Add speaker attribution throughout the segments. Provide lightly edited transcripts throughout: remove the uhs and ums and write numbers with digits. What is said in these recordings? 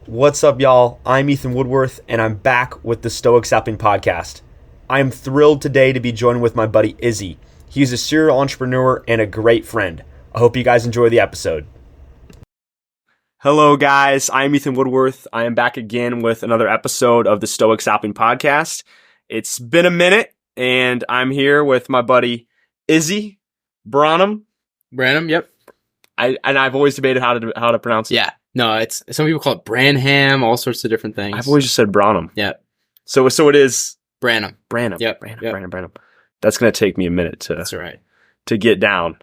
Speaker 1: What's up, y'all? I'm Ethan Woodworth, and I'm back with the Stoic Sapling Podcast. I am thrilled today to be joined with my buddy Izzy. He's a serial entrepreneur and a great friend. I hope you guys enjoy the episode. Hello, guys. I'm Ethan Woodworth. I am back again with another episode of the Stoic Sapling Podcast. It's been a minute, and I'm here with my buddy Izzy Branam.
Speaker 2: Branam, yep.
Speaker 1: I've always debated how to pronounce it.
Speaker 2: Yeah. No, it's some people call it Branham, all sorts of different things.
Speaker 1: I've always just said Branam.
Speaker 2: Yeah.
Speaker 1: So it is
Speaker 2: Branam. Yep.
Speaker 1: Branam. That's going to take me a minute
Speaker 2: That's all right.
Speaker 1: to get down.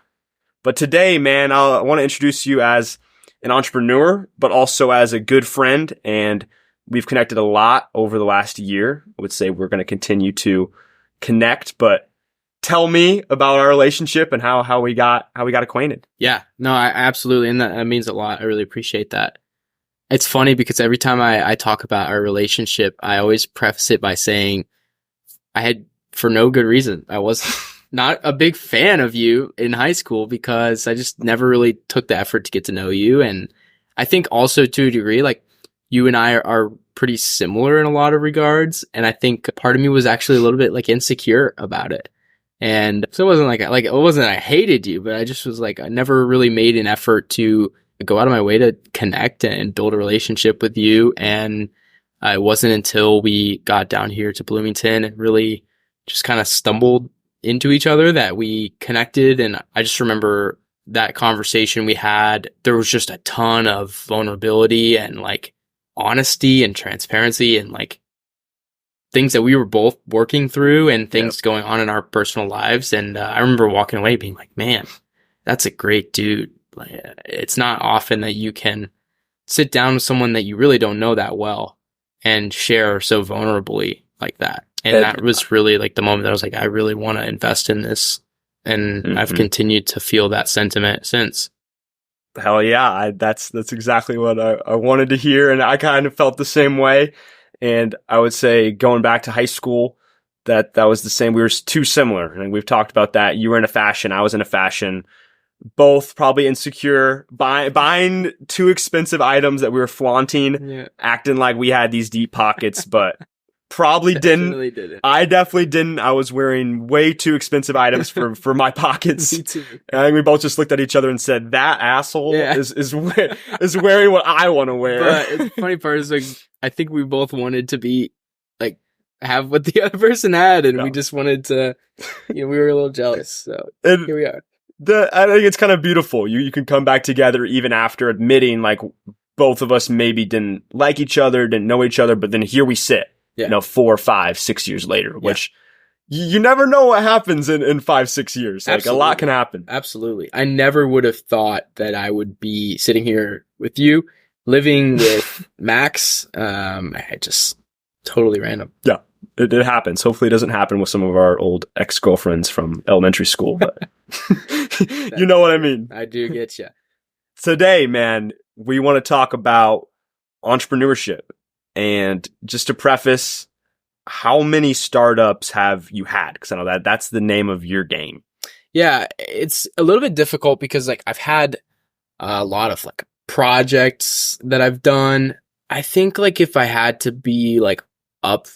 Speaker 1: But today, man, I want to introduce you as an entrepreneur, but also as a good friend. And we've connected a lot over the last year. I would say we're going to continue to connect, but tell me about our relationship and how we got acquainted.
Speaker 2: Yeah. No, I absolutely. And that means a lot. I really appreciate that. It's funny because every time I talk about our relationship, I always preface it by saying I had, for no good reason, I was not a big fan of you in high school because I just never really took the effort to get to know you. And I think also to a degree, like you and I are pretty similar in a lot of regards. And I think part of me was actually a little bit like insecure about it. And so it wasn't like it wasn't I hated you, but I just was like, I never really made an effort to go out of my way to connect and build a relationship with you. And it wasn't until we got down here to Bloomington and really just kind of stumbled into each other that we connected. And I just remember that conversation we had. There was just a ton of vulnerability and like honesty and transparency and like things that we were both working through and things going on in our personal lives. And I remember walking away being like, man, that's a great dude. Like, it's not often that you can sit down with someone that you really don't know that well and share so vulnerably like that. And that was really like the moment that I was like, I really want to invest in this. And I've continued to feel that sentiment since.
Speaker 1: Hell yeah. That's exactly what I wanted to hear. And I kind of felt the same way. And I would say going back to high school, that was the same. We were too similar. And we've talked about that. You were into fashion. I was into fashion. Both probably insecure, buying too expensive items that we were flaunting, acting like we had these deep pockets, but probably didn't. I definitely didn't. I was wearing way too expensive items for my pockets.
Speaker 2: Me too.
Speaker 1: And I think we both just looked at each other and said, that asshole is wearing what I want to wear.
Speaker 2: But the funny part is like, I think we both wanted to be like, have what the other person had. And we just wanted to, we were a little jealous. So here we are.
Speaker 1: I think it's kind of beautiful. You can come back together even after admitting like both of us maybe didn't like each other, didn't know each other, but then here we sit, 4, 5, 6 years later, which you never know what happens in 5, 6 years. Like a lot can happen.
Speaker 2: Absolutely. I never would have thought that I would be sitting here with you, living with Max. I just totally random.
Speaker 1: Yeah. It happens. Hopefully it doesn't happen with some of our old ex-girlfriends from elementary school, but you know what I mean.
Speaker 2: I do get you.
Speaker 1: Today, man, we want to talk about entrepreneurship. And just to preface, how many startups have you had? Because I know that's the name of your game.
Speaker 2: Yeah, it's a little bit difficult because like I've had a lot of like projects that I've done. I think like if I had to be like up,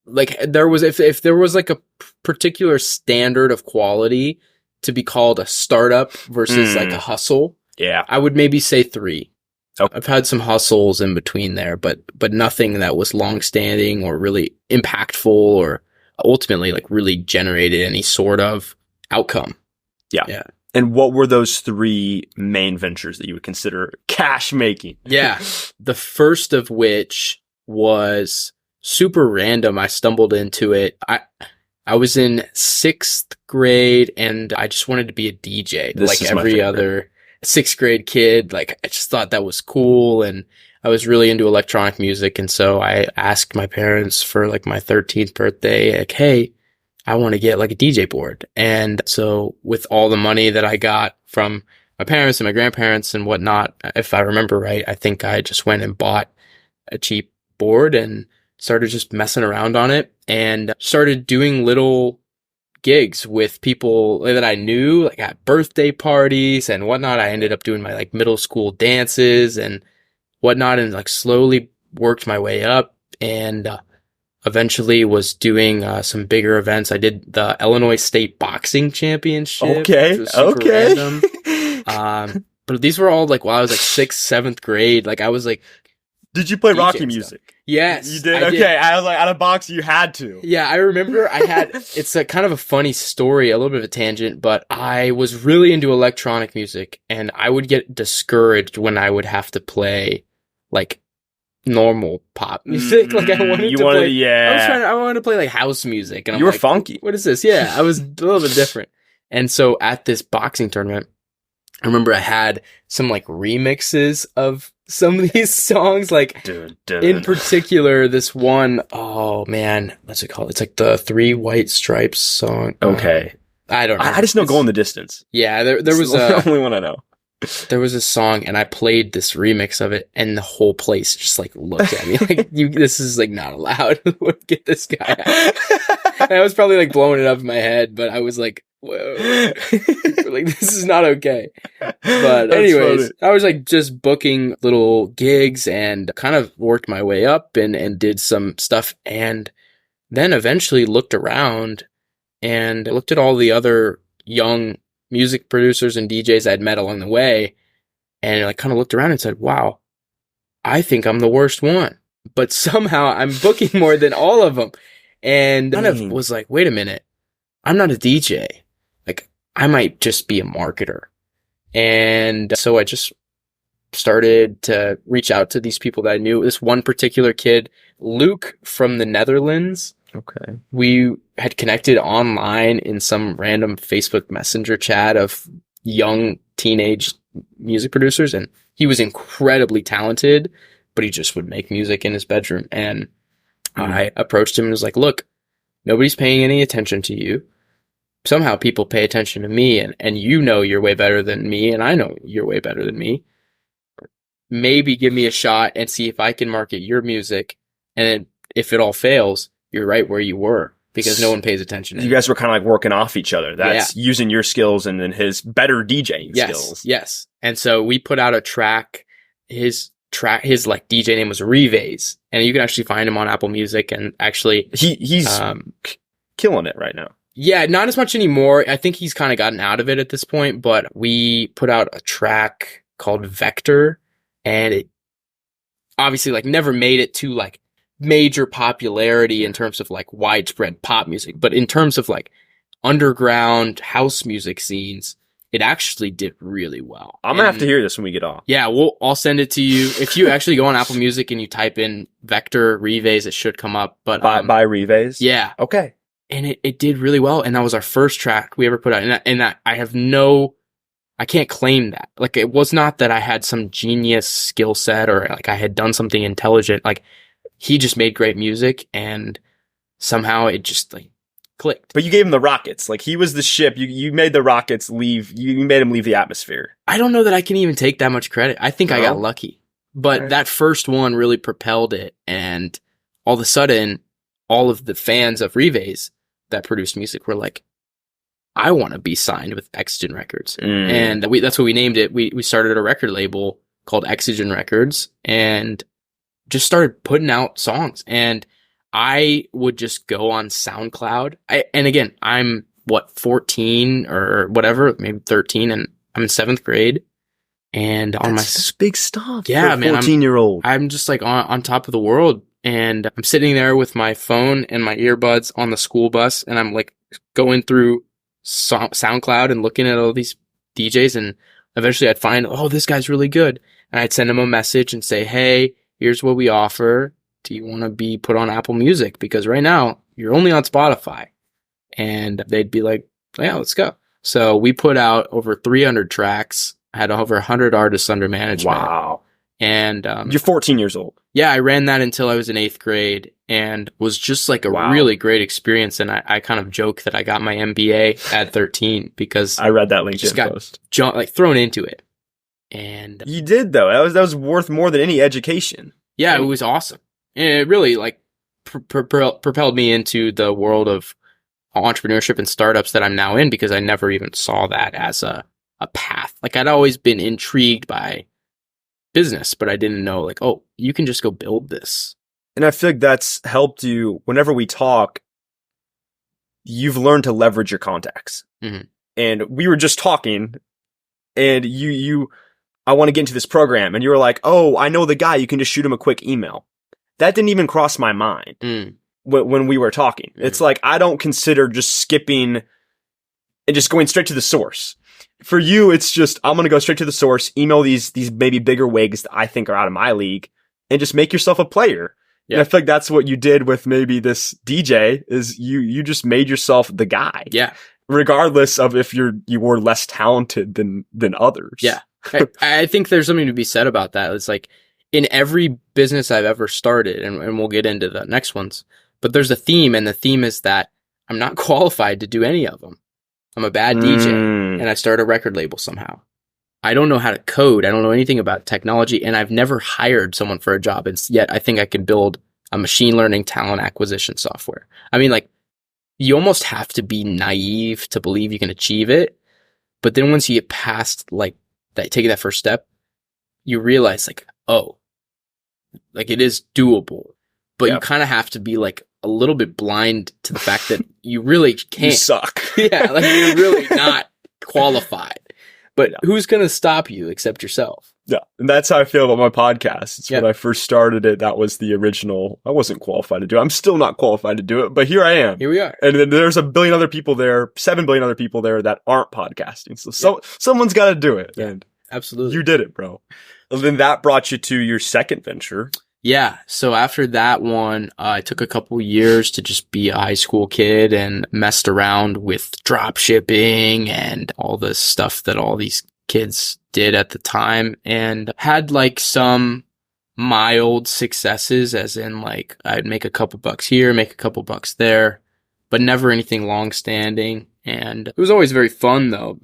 Speaker 2: like there was, if there was like a particular standard of quality to be called a startup versus like a hustle, I would maybe say 3. Okay. I've had some hustles in between there, but nothing that was long-standing or really impactful or ultimately like really generated any sort of outcome. Yeah.
Speaker 1: And what were those 3 main ventures that you would consider cash making?
Speaker 2: Yeah. The first of which was super random. I stumbled into it. I was in 6th grade and I just wanted to be a DJ like every other 6th grade kid. Like I just thought that was cool. And I was really into electronic music. And so I asked my parents for like my 13th birthday, like, hey, I want to get like a DJ board. And so with all the money that I got from my parents and my grandparents and whatnot, if I remember right, I think I just went and bought a cheap board and started just messing around on it and started doing little gigs with people that I knew, like at birthday parties and whatnot. I ended up doing my like middle school dances and whatnot, and like slowly worked my way up, and eventually was doing some bigger events. I did the Illinois State Boxing Championship.
Speaker 1: Okay,
Speaker 2: which was super
Speaker 1: okay.
Speaker 2: random. But these were all like while I was like 6th, 7th grade. Like I was like,
Speaker 1: Did you play
Speaker 2: DJ
Speaker 1: Rocky
Speaker 2: stuff.
Speaker 1: music?
Speaker 2: Yes,
Speaker 1: You did?
Speaker 2: I
Speaker 1: Okay,
Speaker 2: did.
Speaker 1: I was like, out of box, you had to.
Speaker 2: Yeah, I remember I had, it's a kind of a funny story, a little bit of a tangent, but I was really into electronic music, and I would get discouraged when I would have to play like normal pop music. Like I wanted to play,
Speaker 1: yeah.
Speaker 2: I wanted to play like house music, and I'm
Speaker 1: You were
Speaker 2: like,
Speaker 1: funky.
Speaker 2: what is this? Yeah, I was a little bit different. And so at this boxing tournament, I remember I had some like remixes of some of these songs, like in particular, this one, oh man, what's it called? It's like the Three White Stripes song.
Speaker 1: Okay.
Speaker 2: I don't know.
Speaker 1: I just know Going the Distance.
Speaker 2: Yeah, there was
Speaker 1: the only one I know.
Speaker 2: There was a song, and I played this remix of it, and the whole place just like looked at me like, this is like not allowed. Get this guy out. And I was probably like blowing it up in my head, but I was like, whoa, like this is not okay. But anyways, I was like just booking little gigs and kind of worked my way up and did some stuff, and then eventually looked around and looked at all the other young music producers and DJs I'd met along the way, and I kind of looked around and said, wow, I think I'm the worst one, but somehow I'm booking more than all of them. And kind of was like, wait a minute, I'm not a DJ. Like, I might just be a marketer. And so I just started to reach out to these people that I knew. This one particular kid, Luke from the Netherlands.
Speaker 1: Okay.
Speaker 2: We had connected online in some random Facebook Messenger chat of young teenage music producers, and he was incredibly talented, but he just would make music in his bedroom. And I approached him and was like, look, nobody's paying any attention to you. Somehow people pay attention to me, and you know you're way better than me, and I know you're way better than me. Maybe give me a shot and see if I can market your music. And then if it all fails, you're right where you were, because no one pays attention to
Speaker 1: you. Guys were kind of like working off each other. That's using your skills and then his better DJing skills.
Speaker 2: Yes. And so we put out a track. His like DJ name was Revays, and you can actually find him on Apple Music. And actually,
Speaker 1: he's killing it right now.
Speaker 2: Yeah, not as much anymore. I think he's kind of gotten out of it at this point. But we put out a track called Vector, and it obviously like never made it to like major popularity in terms of like widespread pop music, but in terms of like underground house music scenes, it actually did really well.
Speaker 1: I'm gonna have to hear this when we get off.
Speaker 2: Yeah, I'll send it to you. If you actually go on Apple Music and you type in Vector Revays, it should come up. But
Speaker 1: by Revays?
Speaker 2: Yeah.
Speaker 1: Okay.
Speaker 2: And it did really well, and that was our first track we ever put out. And I can't claim that. Like, it was not that I had some genius skill set or like I had done something intelligent. Like, he just made great music, and somehow it just like clicked.
Speaker 1: But you gave him the rockets. Like, he was the ship. You made the rockets leave. You made him leave the atmosphere.
Speaker 2: I don't know that I can even take that much credit. I think I got lucky. But that first one really propelled it, and all of a sudden, all of the fans of Revays that produced music were like, I want to be signed with Exogen Records. And that's what we named it. We started a record label called Exogen Records and just started putting out songs. And I would just go on SoundCloud. And again, I'm 14 or whatever, maybe 13, and I'm in 7th grade. And on
Speaker 1: that's big stuff.
Speaker 2: Yeah,
Speaker 1: for a 14-year-old.
Speaker 2: I'm just like on top of the world. And I'm sitting there with my phone and my earbuds on the school bus, and I'm like going through SoundCloud and looking at all these DJs, and eventually I'd find, oh, this guy's really good. And I'd send him a message and say, hey, here's what we offer. Do you want to be put on Apple Music? Because right now you're only on Spotify. And they'd be like, yeah, let's go. So we put out over 300 tracks, had over 100 artists under management.
Speaker 1: Wow.
Speaker 2: And
Speaker 1: you're 14 years old.
Speaker 2: Yeah, I ran that until I was in 8th grade, and was just like a really great experience. And I kind of joke that I got my MBA at 13 because
Speaker 1: I read that LinkedIn
Speaker 2: just got
Speaker 1: post.
Speaker 2: like thrown into it. And
Speaker 1: you did, though. That was worth more than any education.
Speaker 2: Yeah, it was awesome. And it really like propelled me into the world of entrepreneurship and startups that I'm now in, because I never even saw that as a path. Like, I'd always been intrigued by business, but I didn't know like, oh, you can just go build this.
Speaker 1: And I feel like that's helped you whenever we talk, you've learned to leverage your contacts.
Speaker 2: Mhm.
Speaker 1: And we were just talking and I want to get into this program. And you were like, oh, I know the guy. You can just shoot him a quick email. That didn't even cross my mind when we were talking. It's like, I don't consider just skipping and just going straight to the source. For you, it's just, I'm going to go straight to the source, email these maybe bigger wigs that I think are out of my league, and just make yourself a player. Yeah. And I feel like that's what you did with maybe this DJ, is you just made yourself the guy.
Speaker 2: Yeah.
Speaker 1: Regardless of if you were less talented than others.
Speaker 2: Yeah. I think there's something to be said about that. It's like in every business I've ever started, and we'll get into the next ones, but there's a theme, and the theme is that I'm not qualified to do any of them. I'm a bad DJ, and I started a record label somehow. I don't know how to code. I don't know anything about technology, and I've never hired someone for a job, and yet I think I can build a machine learning talent acquisition software. I mean, like, you almost have to be naive to believe you can achieve it, but then once you get past, like, that, taking that first step, you realize, like, oh, like, it is doable, but you kind of have to be, like, a little bit blind to the fact that you really can't.
Speaker 1: You suck.
Speaker 2: Yeah, like, you're really not qualified. But who's going to stop you except yourself?
Speaker 1: Yeah, and that's how I feel about my podcast. It's when I first started it, that was the original. I wasn't qualified to do it. I'm still not qualified to do it, but here I am.
Speaker 2: Here we are.
Speaker 1: And then there's 7 billion other people there that aren't podcasting. So someone's got to do it.
Speaker 2: Yeah,
Speaker 1: and
Speaker 2: absolutely.
Speaker 1: You did it, bro. And then that brought you to your second venture.
Speaker 2: Yeah. So after that one, I took a couple years to just be a high school kid and messed around with drop shipping and all the stuff that all these kids did at the time, and had like some mild successes, as in like I'd make a couple bucks here, make a couple bucks there, but never anything long standing. And it was always very fun though.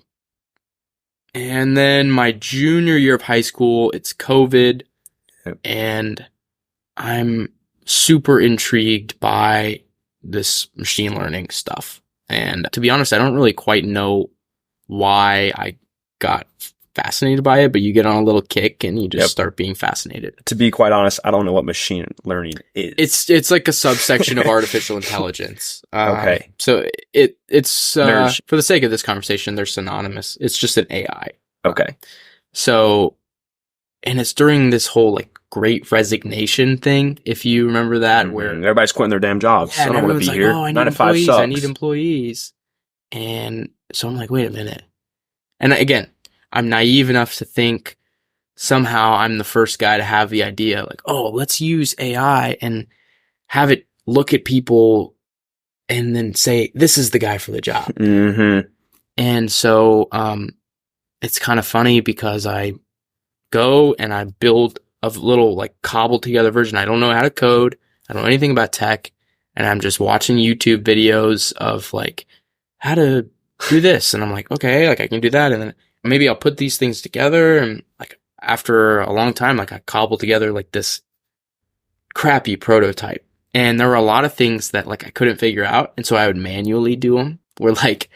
Speaker 2: And then my junior year of high school, it's COVID, and I'm super intrigued by this machine learning stuff. And to be honest, I don't really quite know why I got fascinated by it, but you get on a little kick and you just start being fascinated.
Speaker 1: To be quite honest, I don't know what machine learning is.
Speaker 2: It's like a subsection of artificial intelligence.
Speaker 1: Okay.
Speaker 2: So it's for the sake of this conversation, they're synonymous. It's just an AI.
Speaker 1: Okay.
Speaker 2: So, and it's during this whole like Great Resignation thing, if you remember that, where
Speaker 1: everybody's quitting their damn jobs.
Speaker 2: Yeah,
Speaker 1: I don't want to be
Speaker 2: like,
Speaker 1: here.
Speaker 2: Oh,
Speaker 1: 9 to 5 sucks.
Speaker 2: I need employees. And so I'm like, wait a minute. And again, I'm naive enough to think somehow I'm the first guy to have the idea, like, oh, let's use AI and have it look at people and then say, this is the guy for the job.
Speaker 1: Mm-hmm.
Speaker 2: And so, it's kind of funny because I go and I build a little like cobbled together version. I don't know how to code. I don't know anything about tech. And I'm just watching YouTube videos of like how to do this. And I'm like, okay, like I can do that. And then maybe I'll put these things together. And like after a long time, like I cobbled together like this crappy prototype. And there were a lot of things that like I couldn't figure out. And so I would manually do them, where like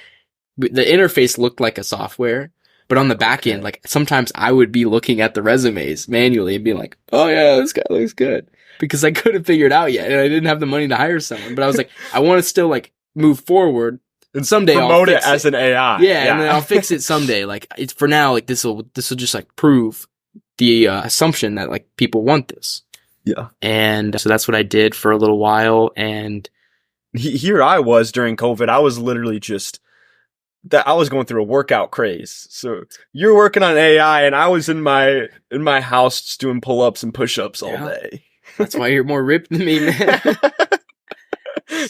Speaker 2: the interface looked like a software. But on the back end, like sometimes I would be looking at the resumes manually and being like, oh yeah, this guy looks good, because I couldn't figure it out yet. And I didn't have the money to hire someone, but I was like, I want to still like move forward, and someday I'll
Speaker 1: promote
Speaker 2: fix
Speaker 1: it as an AI.
Speaker 2: Yeah. And then I'll fix it someday. Like it's for now, like this will just like prove the assumption that like people want this.
Speaker 1: Yeah.
Speaker 2: And so that's what I did for a little while. And
Speaker 1: here I was during COVID. I was literally just that I was going through a workout craze. So you're working on AI, and I was in my house just doing pull-ups and push-ups all day.
Speaker 2: That's why you're more ripped than me, man.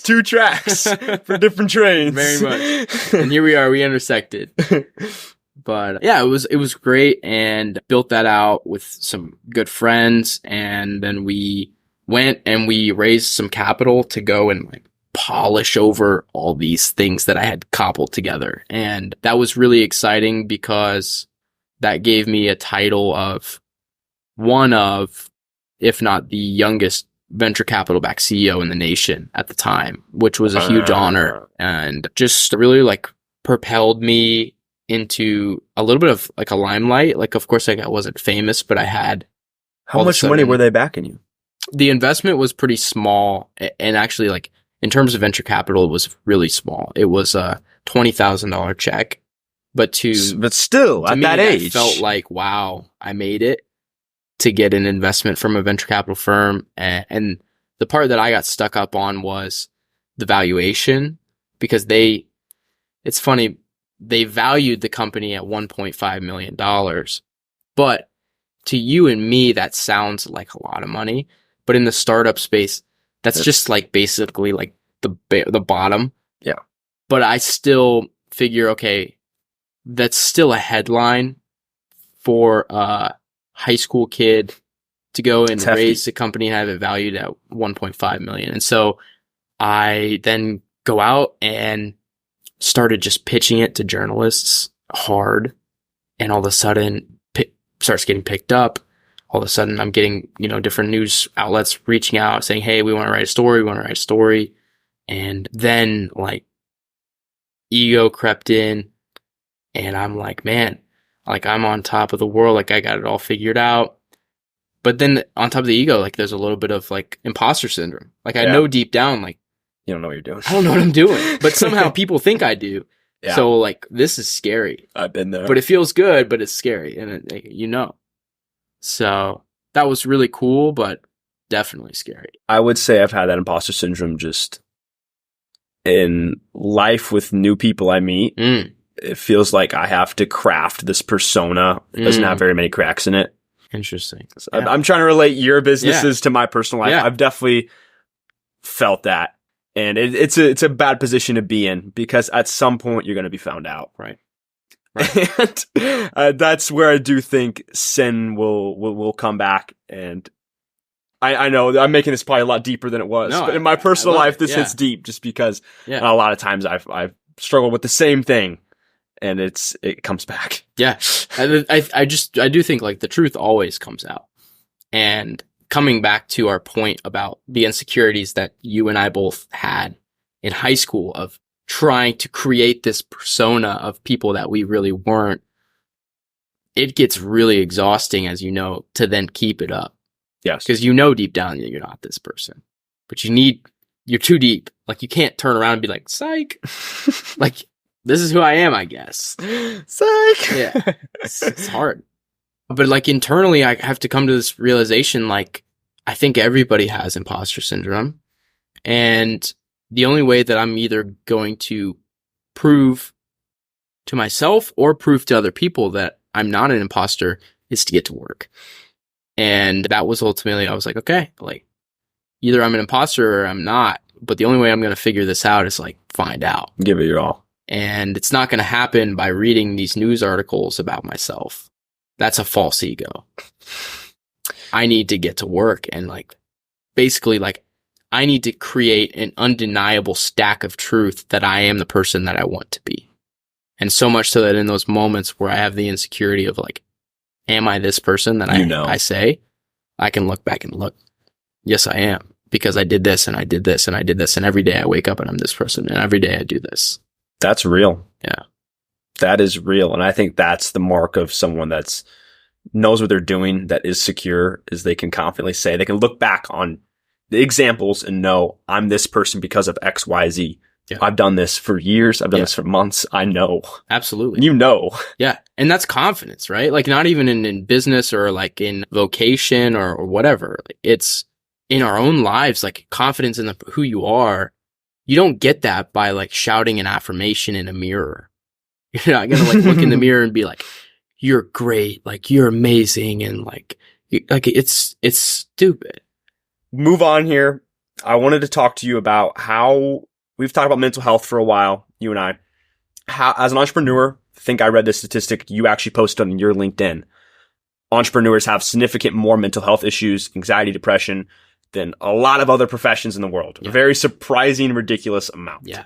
Speaker 1: 2 tracks for different trains.
Speaker 2: Very much. And here we are, we intersected. But yeah, it was great, and built that out with some good friends. And then we went and we raised some capital to go and like polish over all these things that I had cobbled together. And that was really exciting because that gave me a title of one of, if not the youngest venture capital backed CEO in the nation at the time, which was a huge honor, and just really like propelled me into a little bit of like a limelight. Like, of course, like I wasn't famous, but I had
Speaker 1: How
Speaker 2: all of a
Speaker 1: much money
Speaker 2: sudden-
Speaker 1: were they backing you?
Speaker 2: The investment was pretty small, and actually, like, in terms of venture capital, it was really small. It was a $20,000 check, but
Speaker 1: Still,
Speaker 2: to
Speaker 1: at
Speaker 2: me,
Speaker 1: that age.
Speaker 2: felt like, wow, I made it to get an investment from a venture capital firm. And the part that I got stuck up on was the valuation, because it's funny, they valued the company at $1.5 million. But to you and me, that sounds like a lot of money. But in the startup space, that's just like basically like the bottom.
Speaker 1: Yeah.
Speaker 2: But I still figure, okay, that's still a headline for a high school kid to go and raise the company and have it valued at 1.5 million. And so I then go out and started just pitching it to journalists hard. And all of a sudden starts getting picked up. All of a sudden I'm getting, different news outlets reaching out saying, hey, we want to write a story. And then like ego crept in and I'm like, man, like I'm on top of the world. Like I got it all figured out. But then on top of the ego, like there's a little bit of like imposter syndrome. Like I know deep down, like,
Speaker 1: you don't know what you're doing.
Speaker 2: I don't know what I'm doing, but somehow people think I do. Yeah. So like, this is scary.
Speaker 1: I've been there.
Speaker 2: But it feels good, but it's scary. And So that was really cool, but definitely scary.
Speaker 1: I would say I've had that imposter syndrome just in life with new people I meet. It feels like I have to craft this persona. It doesn't have very many cracks in it.
Speaker 2: Interesting.
Speaker 1: So I'm trying to relate your businesses to my personal life.
Speaker 2: Yeah.
Speaker 1: I've definitely felt that. And it's a bad position to be in because at some point you're going to be found out.
Speaker 2: Right.
Speaker 1: And that's where I do think sin will come back. And I know I'm making this probably a lot deeper than it was, but in my personal life, this hits deep just because a lot of times I've struggled with the same thing and it comes back.
Speaker 2: Yeah. I do think like the truth always comes out. And coming back to our point about the insecurities that you and I both had in high school of trying to create this persona of people that we really weren't, it gets really exhausting, as you know, to then keep it up.
Speaker 1: Yes.
Speaker 2: Because deep down that you're not this person. But you're too deep. Like you can't turn around and be like, psych. Like, this is who I am, I guess.
Speaker 1: Psych.
Speaker 2: Yeah. It's hard. But like internally, I have to come to this realization, like, I think everybody has imposter syndrome. And the only way that I'm either going to prove to myself or prove to other people that I'm not an imposter is to get to work. And that was ultimately, I was like, okay, like either I'm an imposter or I'm not. But the only way I'm going to figure this out is like find out.
Speaker 1: Give it your all.
Speaker 2: And it's not going to happen by reading these news articles about myself. That's a false ego. I need to get to work and like, basically like, I need to create an undeniable stack of truth that I am the person that I want to be. And so much so that in those moments where I have the insecurity of like, am I this person that I say, I can look back and look, yes, I am, because I did this and I did this and I did this. And every day I wake up and I'm this person and every day I do this.
Speaker 1: That's real.
Speaker 2: Yeah.
Speaker 1: That is real. And I think that's the mark of someone that's knows what they're doing, that is secure, is they can confidently say, they can look back on the examples and know I'm this person because of X, Y, Z. Yeah. I've done this for years. I've done this for months. I know.
Speaker 2: Absolutely. Yeah. And that's confidence, right? Like not even in business or like in vocation or whatever. It's in our own lives, like confidence in who you are. You don't get that by like shouting an affirmation in a mirror. You're not going to like look in the mirror and be like, you're great. Like you're amazing. And like it's stupid.
Speaker 1: Move on here. I wanted to talk to you about how we've talked about mental health for a while, you and I. How, as an entrepreneur, I think I read this statistic you actually posted on your LinkedIn. Entrepreneurs have significant more mental health issues, anxiety, depression than a lot of other professions in the world. Yeah. A very surprising, ridiculous amount.
Speaker 2: Yeah.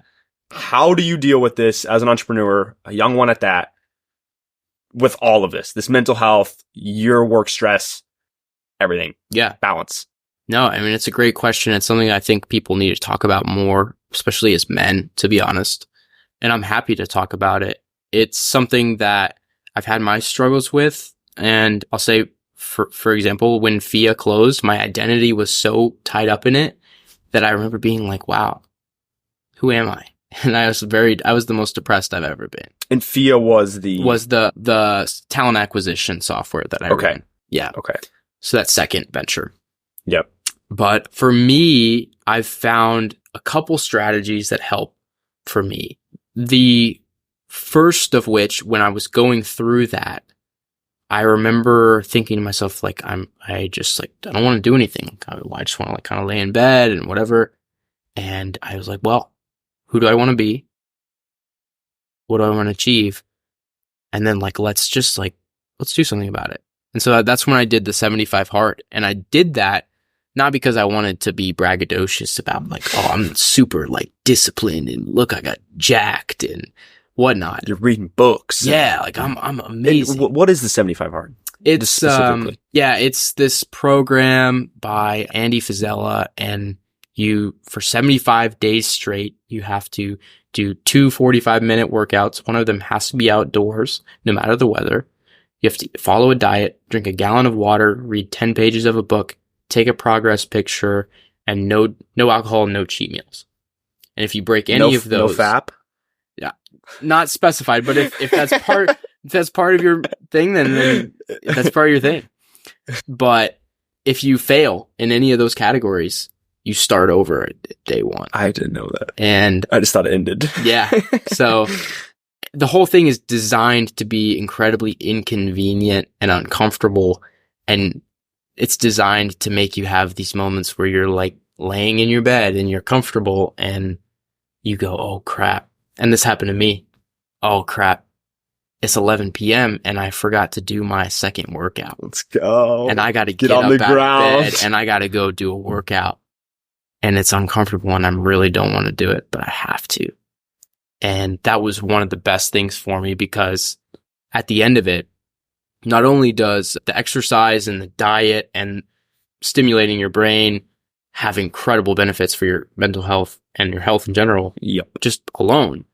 Speaker 1: How do you deal with this as an entrepreneur, a young one at that, with all of this mental health, your work stress, everything?
Speaker 2: Yeah.
Speaker 1: Balance.
Speaker 2: No, I mean, it's a great question. It's something I think people need to talk about more, especially as men, to be honest. And I'm happy to talk about it. It's something that I've had my struggles with. And I'll say For example, when FIA closed, my identity was so tied up in it that I remember being like, wow, who am I? And I was the most depressed I've ever been.
Speaker 1: And FIA was
Speaker 2: the talent acquisition software that I ran. Yeah.
Speaker 1: Okay.
Speaker 2: So that second venture.
Speaker 1: Yep.
Speaker 2: But for me, I've found a couple strategies that help for me. The first of which, when I was going through that, I remember thinking to myself, like, I don't want to do anything. I just want to like kind of lay in bed and whatever. And I was like, well, who do I want to be? What do I want to achieve? And then like, let's do something about it. And so that's when I did the 75 hard. And I did that not because I wanted to be braggadocious about like, oh, I'm super like disciplined and look, I got jacked and whatnot.
Speaker 1: You're reading books.
Speaker 2: Yeah. Like I'm amazing.
Speaker 1: What is the 75 hard?
Speaker 2: It's, it's this program by Andy Fazella, and for 75 days straight, you have to do 2 45-minute workouts. One of them has to be outdoors, no matter the weather. You have to follow a diet, drink a gallon of water, read 10 pages of a book, take a progress picture, and no alcohol, no cheat meals. And if you break any of those,
Speaker 1: no FAP?
Speaker 2: Yeah, not specified, but if that's part, if that's part of your thing, then that's part of your thing. But if you fail in any of those categories, you start over at day one.
Speaker 1: I didn't know that.
Speaker 2: And
Speaker 1: I just thought it ended.
Speaker 2: Yeah. So the whole thing is designed to be incredibly inconvenient and uncomfortable. And it's designed to make you have these moments where you're like laying in your bed and you're comfortable and you go, oh crap. And this happened to me. Oh crap. It's 11 p.m. and I forgot to do my second workout.
Speaker 1: Let's go.
Speaker 2: And I got to get up out of bed and I got to go do a workout. And it's uncomfortable and I really don't want to do it, but I have to. And that was one of the best things for me, because at the end of it, not only does the exercise and the diet and stimulating your brain have incredible benefits for your mental health and your health in general, just alone,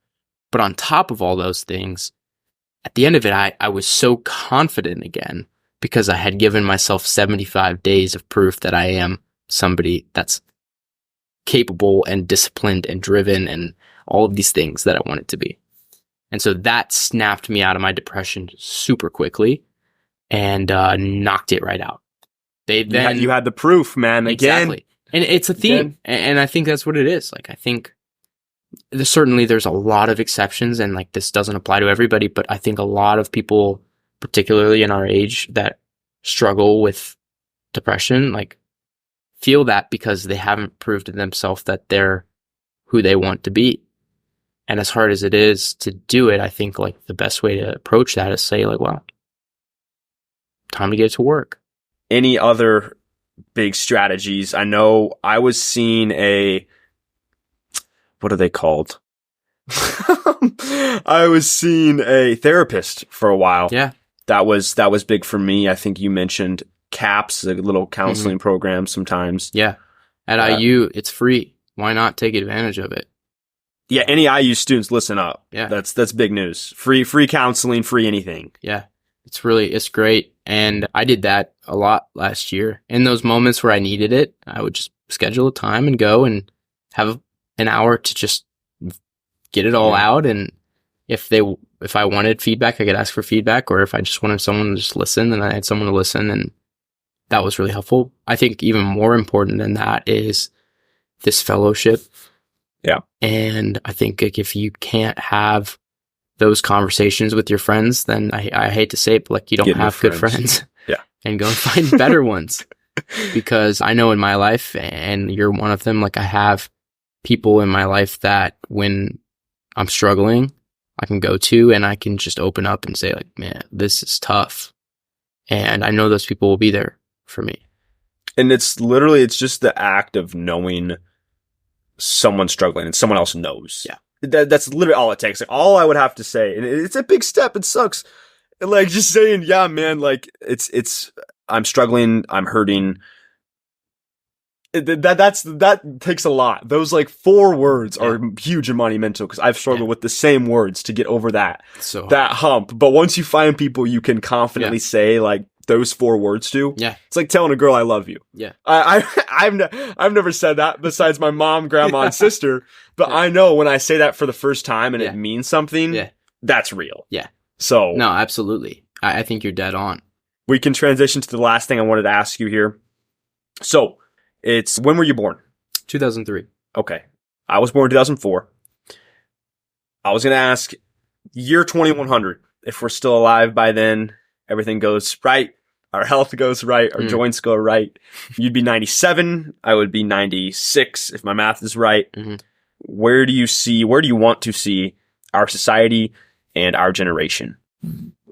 Speaker 2: but on top of all those things, at the end of it, I was so confident again, because I had given myself 75 days of proof that I am somebody that's capable and disciplined and driven and all of these things that I wanted to be. And so that snapped me out of my depression super quickly and knocked it right out.
Speaker 1: You had the proof, man.
Speaker 2: Exactly. And it's a theme. And I think that's what it is. Like, I think there's a lot of exceptions, and like this doesn't apply to everybody, but I think a lot of people, particularly in our age, that struggle with depression, like feel that because they haven't proved to themselves that they're who they want to be. And as hard as it is to do it, I think like the best way to approach that is say like, well, time to get to work.
Speaker 1: Any other big strategies? I know I was seeing what are they called? I was seeing a therapist for a while.
Speaker 2: Yeah.
Speaker 1: That was big for me. I think you mentioned CAPS, a little counseling program sometimes.
Speaker 2: Yeah. At IU, it's free. Why not take advantage of it?
Speaker 1: Yeah, any IU students, listen up.
Speaker 2: Yeah.
Speaker 1: That's big news. Free counseling, free anything.
Speaker 2: Yeah. It's great. And I did that a lot last year. In those moments where I needed it, I would just schedule a time and go and have an hour to just get it all out. And if I wanted feedback, I could ask for feedback, or if I just wanted someone to just listen, then I had someone to listen, and that was really helpful. I think even more important than that is this fellowship.
Speaker 1: Yeah.
Speaker 2: And I think like, if you can't have those conversations with your friends, then I hate to say it, but like you don't have good friends.
Speaker 1: Yeah.
Speaker 2: And go and find better ones. Because I know in my life, and you're one of them, like I have people in my life that when I'm struggling, I can go to and I can just open up and say like, man, this is tough. And I know those people will be there for me.
Speaker 1: And it's just the act of knowing someone struggling and someone else knows.
Speaker 2: Yeah.
Speaker 1: That's literally all it takes. Like, all I would have to say, and it's a big step. It sucks. And like just saying, yeah, man, like I'm struggling. I'm hurting. That takes a lot. Those like 4 words are huge and monumental, because I've struggled with the same words to get over that hump. But once you find people you can confidently say like, those 4 words to.
Speaker 2: Yeah.
Speaker 1: It's like telling a girl I love you.
Speaker 2: Yeah.
Speaker 1: I've never said that besides my mom, grandma, and sister, but I know when I say that for the first time and it means something, that's real.
Speaker 2: Yeah.
Speaker 1: So.
Speaker 2: No, absolutely. I think you're dead on.
Speaker 1: We can transition to the last thing I wanted to ask you here. So, it's, when were you born?
Speaker 2: 2003.
Speaker 1: Okay. I was born in 2004. I was going to ask, year 2100, if we're still alive by then, everything goes right, our health goes right, our joints go right. You'd be 97, I would be 96, if my math is right.
Speaker 2: Mm-hmm.
Speaker 1: Where do you want to see our society and our generation?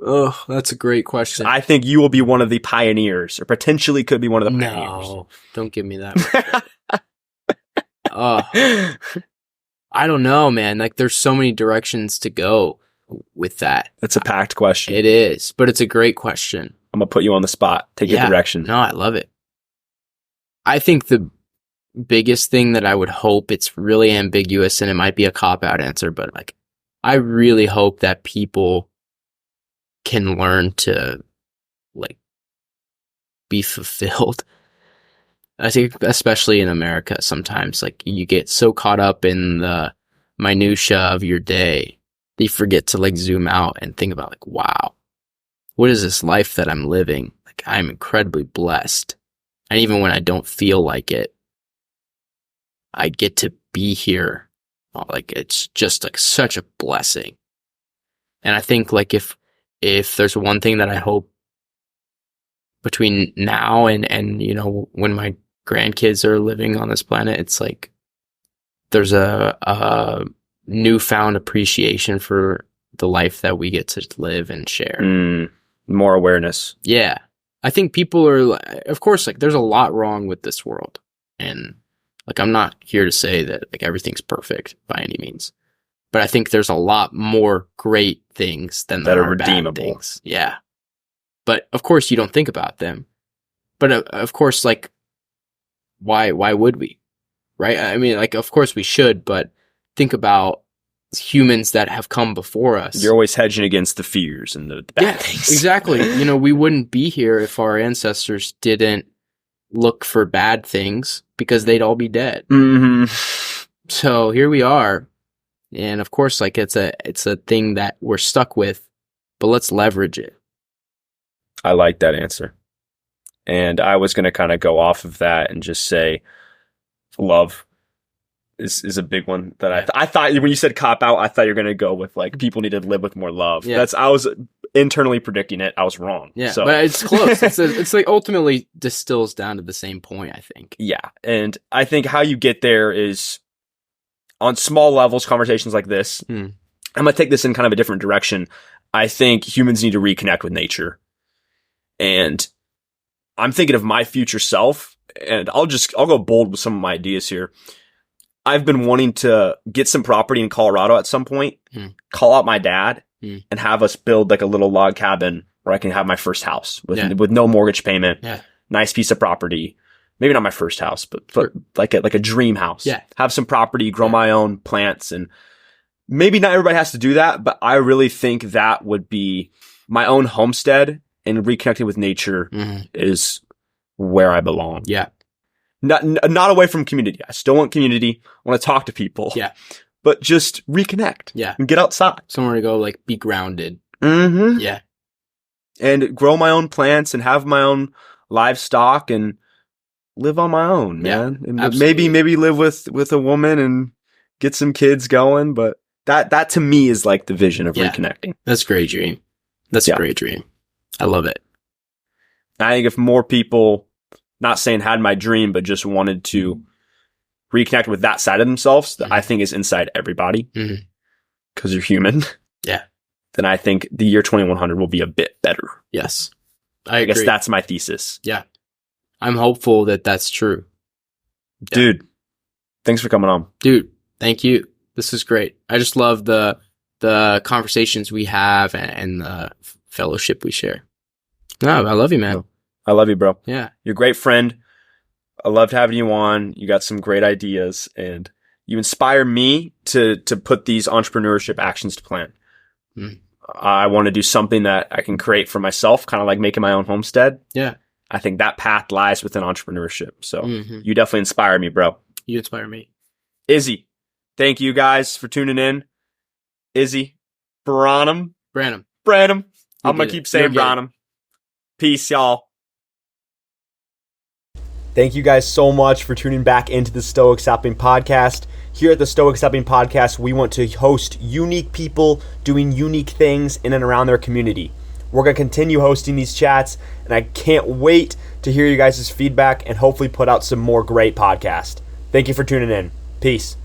Speaker 2: Oh, that's a great question.
Speaker 1: I think you will be one of the pioneers, or potentially could be one of the pioneers.
Speaker 2: No, don't give me that. I don't know, man. Like, there's so many directions to go with that.
Speaker 1: That's a packed question.
Speaker 2: It is, but it's a great question.
Speaker 1: I'm going to put you on the spot. Take your direction.
Speaker 2: No, I love it. I think the biggest thing that I would hope, it's really ambiguous and it might be a cop-out answer, but like, I really hope that people can learn to like be fulfilled. I think especially in America, sometimes like you get so caught up in the minutia of your day that you forget to like zoom out and think about like, wow, what is this life that I'm living? Like, I'm incredibly blessed. And even when I don't feel like it, I get to be here. Like, it's just like such a blessing. And I think like if there's one thing that I hope between now and you know, when my grandkids are living on this planet, it's like there's a newfound appreciation for the life that we get to live and share.
Speaker 1: More awareness.
Speaker 2: Yeah. I think people are, of course, like there's a lot wrong with this world. And like, I'm not here to say that like everything's perfect by any means, but I think there's a lot more great things than
Speaker 1: that
Speaker 2: there
Speaker 1: are
Speaker 2: are bad
Speaker 1: redeemable.
Speaker 2: things. Yeah. But of course you don't think about them. But of course, like, why would we? Right? I mean, like, of course we should, but think about humans that have come before us.
Speaker 1: You're always hedging against the fears and the bad things.
Speaker 2: Exactly. You know, we wouldn't be here if our ancestors didn't look for bad things, because they'd all be dead.
Speaker 1: Mm-hmm.
Speaker 2: So here we are. And of course, like, it's a thing that we're stuck with, but let's leverage it.
Speaker 1: I like that answer. And I was going to kind of go off of that and just say love is a big one that I thought when you said cop out, I thought you were going to go with like people need to live with more love.
Speaker 2: Yeah.
Speaker 1: I was internally predicting it. I was wrong.
Speaker 2: Yeah,
Speaker 1: so.
Speaker 2: but it's close. It's like ultimately distills down to the same point, I think.
Speaker 1: Yeah. And I think how you get there is on small levels, conversations like this. I'm going to take this in kind of a different direction. I think humans need to reconnect with nature. And I'm thinking of my future self, and I'll go bold with some of my ideas here. I've been wanting to get some property in Colorado at some point, call out my dad, and have us build like a little log cabin where I can have my first house with no mortgage payment. Yeah. Nice piece of property. Maybe not my first house, but like a dream house. Yeah. Have some property, grow my own plants, and maybe not everybody has to do that, but I really think that would be my own homestead, and reconnecting with nature is where I belong. Yeah. Not away from community. I still want community. I want to talk to people. Yeah. But just reconnect. Yeah. And get outside.
Speaker 2: Somewhere to go, like, be grounded.
Speaker 1: Yeah. And grow my own plants and have my own livestock and live on my own, man. And maybe live with a woman and get some kids going. But that to me is like the vision of reconnecting.
Speaker 2: That's a great dream. That's a great dream. I love it.
Speaker 1: I think if more people, not saying had my dream, but just wanted to reconnect with that side of themselves that I think is inside everybody, because you're human. Yeah. Then I think the year 2100 will be a bit better.
Speaker 2: Yes.
Speaker 1: I guess that's my thesis.
Speaker 2: Yeah. I'm hopeful that that's true.
Speaker 1: Yeah. Dude, thanks for coming on.
Speaker 2: Dude, thank you. This is great. I just love the conversations we have and the fellowship we share. No, I love you, man.
Speaker 1: I love you, bro.
Speaker 2: Yeah.
Speaker 1: You're a great friend. I loved having you on. You got some great ideas, and you inspire me to put these entrepreneurship actions to plan. I want to do something that I can create for myself, kind of like making my own homestead.
Speaker 2: Yeah.
Speaker 1: I think that path lies within entrepreneurship. So
Speaker 2: Mm-hmm.
Speaker 1: you definitely inspire me, bro.
Speaker 2: You inspire me.
Speaker 1: Izzy, thank you guys for tuning in. Izzy Branam.
Speaker 2: Branam.
Speaker 1: I'm going to keep saying
Speaker 2: You'll get
Speaker 1: Branam. Peace, y'all. Thank you guys so much for tuning back into the Stoic Stepping Podcast. Here at the Stoic Stepping Podcast, we want to host unique people doing unique things in and around their community. We're going to continue hosting these chats, and I can't wait to hear you guys' feedback and hopefully put out some more great podcasts. Thank you for tuning in. Peace.